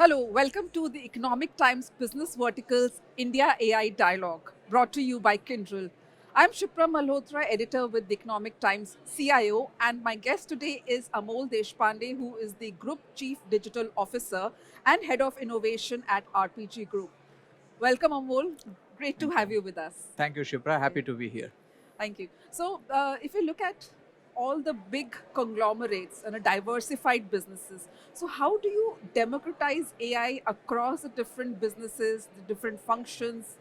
Hello, welcome to the Economic Times Business Verticals India AI Dialogue, brought to you by Kyndryl. I'm Shipra Malhotra, editor with the Economic Times CIO, and my guest today is Amol Deshpande, who is the Group Chief Digital Officer and Head of Innovation at RPG Group. Welcome, Amol. Great to Thank have you. you with us. Thank you, Shipra. Okay. Happy to be here. Thank you. So, if you look at all the big conglomerates and diversified businesses, so how do you democratize AI across the different businesses, the different functions,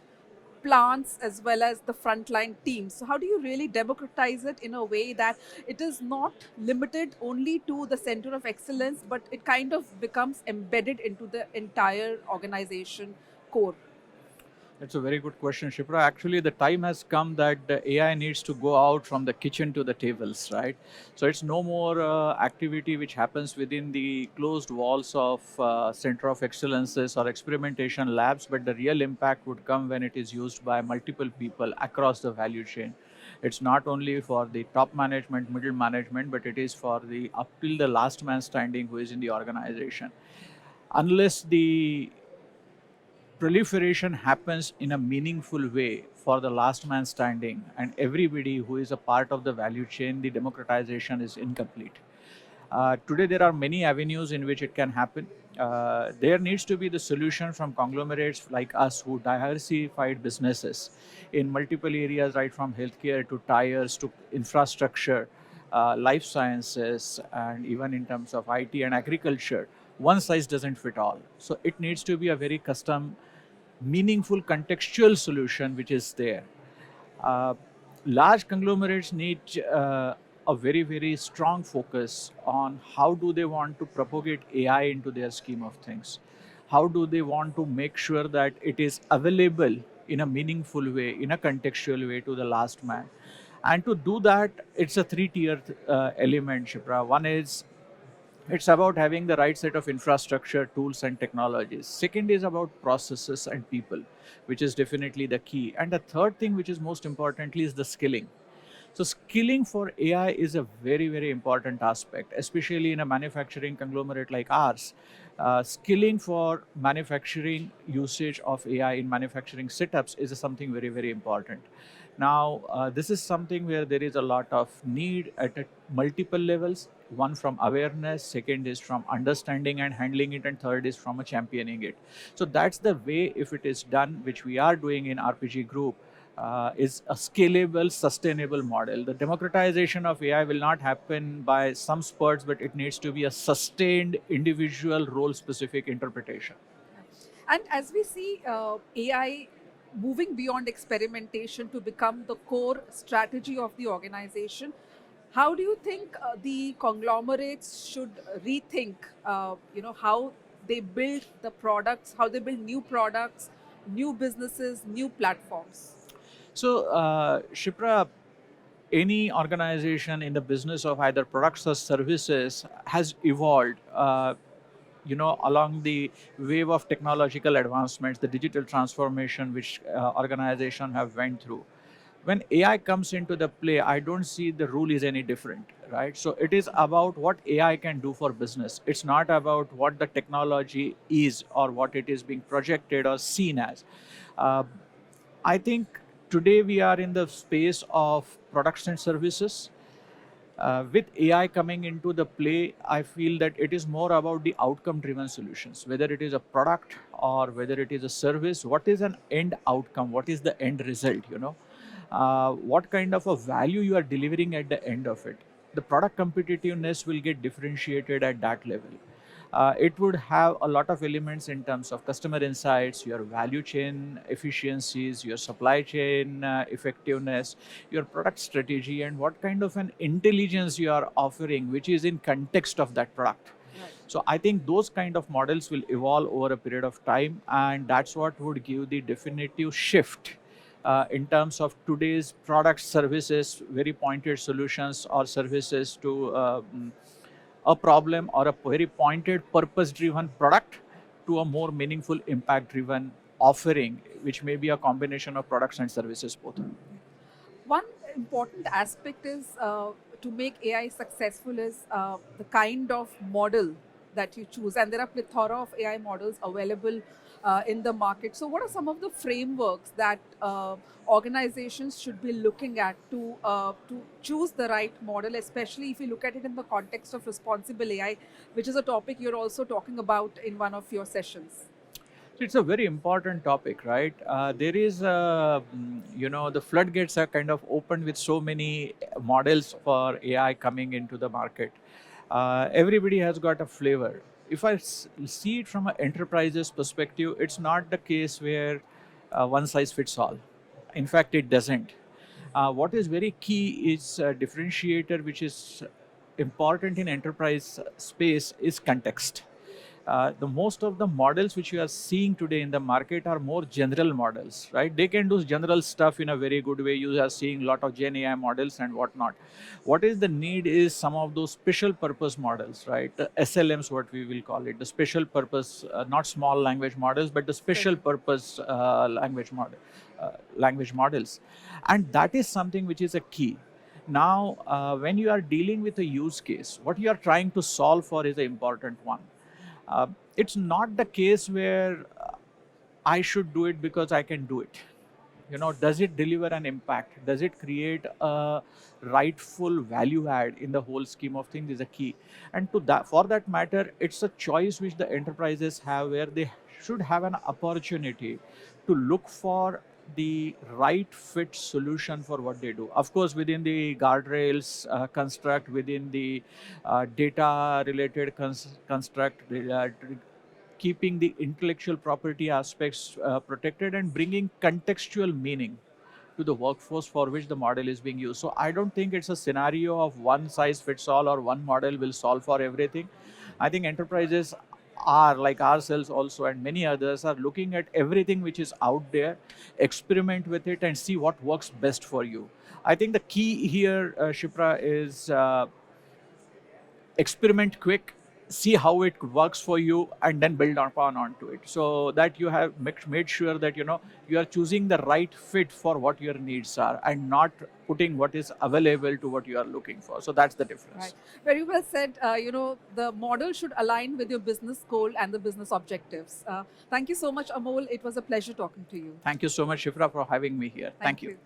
plants, as well as the frontline teams? So, how do you really democratize it in a way that it is not limited only to the center of excellence, but it kind of becomes embedded into the entire organization core? That's a very good question, Shipra. Actually, the time has come that the AI needs to go out from the kitchen to the tables, right? So it's no more activity which happens within the closed walls of center of excellences or experimentation labs, but the real impact would come when it is used by multiple people across the value chain. It's not only for the top management, middle management, but it is for the up till the last man standing who is in the organization. Unless the proliferation happens in a meaningful way for the last man standing and everybody who is a part of the value chain, the democratization is incomplete. Today, there are many avenues in which it can happen. There needs to be the solution from conglomerates like us who diversified businesses in multiple areas, right from healthcare to tires to infrastructure, life sciences, and even in terms of IT and agriculture. One size doesn't fit all. So it needs to be a very custom, meaningful, contextual solution which is there. Uh, Large conglomerates need a very, very strong focus on how do they want to propagate AI into their scheme of things. How do they want to make sure that it is available in a meaningful way, in a contextual way to the last man. And to do that, it's a three-tier element, Shipra. One is it's about having the right set of infrastructure, tools, and technologies. Second is about processes and people, which is definitely the key. And the third thing, which is most importantly, is the skilling. So, skilling for AI is a very, very important aspect, especially in a manufacturing conglomerate like ours. Skilling for manufacturing usage of AI in manufacturing setups is something very, very important. Now, this is something where there is a lot of need at multiple levels. One from awareness, second is from understanding and handling it, and third is from a championing it. So that's the way, if it is done, which we are doing in RPG Group, is a scalable, sustainable model. The democratization of AI will not happen by some spurts, but it needs to be a sustained, individual, role-specific interpretation. And as we see AI moving beyond experimentation to become the core strategy of the organization, how do you think the conglomerates should rethink, how they build the products, how they build new products, new businesses, new platforms? So, Shipra, any organization in the business of either products or services has evolved. Along the wave of technological advancements, the digital transformation which organization have went through. When AI comes into the play, I don't see the rule is any different, right? So it is about what AI can do for business. It's not about what the technology is or what it is being projected or seen as. Uh, I think today we are in the space of products and services. With AI coming into the play, I feel that it is more about the outcome driven solutions, whether it is a product or whether it is a service. What is an end outcome? What is the end result? What kind of a value you are delivering at the end of it? The product competitiveness will get differentiated at that level. It would have a lot of elements in terms of customer insights, your value chain efficiencies, your supply chain effectiveness, your product strategy, and what kind of an intelligence you are offering, which is in context of that product. Right. So I think those kind of models will evolve over a period of time, and that's what would give the definitive shift in terms of today's products, services, very pointed solutions or services to a problem or a very pointed, purpose driven product to a more meaningful, impact driven offering, which may be a combination of products and services both. One important aspect is to make AI successful is the kind of model that you choose, and there are plethora of AI models available in the market. So, what are some of the frameworks that organizations should be looking at to choose the right model, especially if you look at it in the context of responsible AI, which is a topic you're also talking about in one of your sessions? So it's a very important topic, right? There is, the floodgates are kind of opened with so many models for AI coming into the market. Everybody has got a flavor. If I see it from an enterprise's perspective, it's not the case where one size fits all. In fact, it doesn't. What is very key is a differentiator, which is important in enterprise space, is context. The most of the models which you are seeing today in the market are more general models, right? They can do general stuff in a very good way. You are seeing a lot of Gen AI models and whatnot. What is the need is some of those special purpose models, right? The SLMs, what we will call it, the special purpose, not small language models, but the special purpose language models, and that is something which is a key. Now, when you are dealing with a use case, what you are trying to solve for is an important one. It's not the case where I should do it because I can do it. Does it deliver an impact? Does it create a rightful value add in the whole scheme of things is a key. And to that, for that matter, it's a choice which the enterprises have where they should have an opportunity to look for the right fit solution for what they do. Of course, within the guardrails construct, within the data related construct, keeping the intellectual property aspects protected and bringing contextual meaning to the workforce for which the model is being used. So I don't think it's a scenario of one size fits all or one model will solve for everything. I think enterprises are like ourselves also and many others are looking at everything which is out there, experiment with it and see what works best for you. I think the key here, Shipra, is experiment quick, see how it works for you, and then build upon onto it. So that you have made sure that you are choosing the right fit for what your needs are, and not putting what is available to what you are looking for. So that's the Right. difference. Very well said. The model should align with your business goal and the business objectives. Thank you so much, Amol. It was a pleasure talking to you. Thank you so much, Shifra, for having me here. Thank you. You.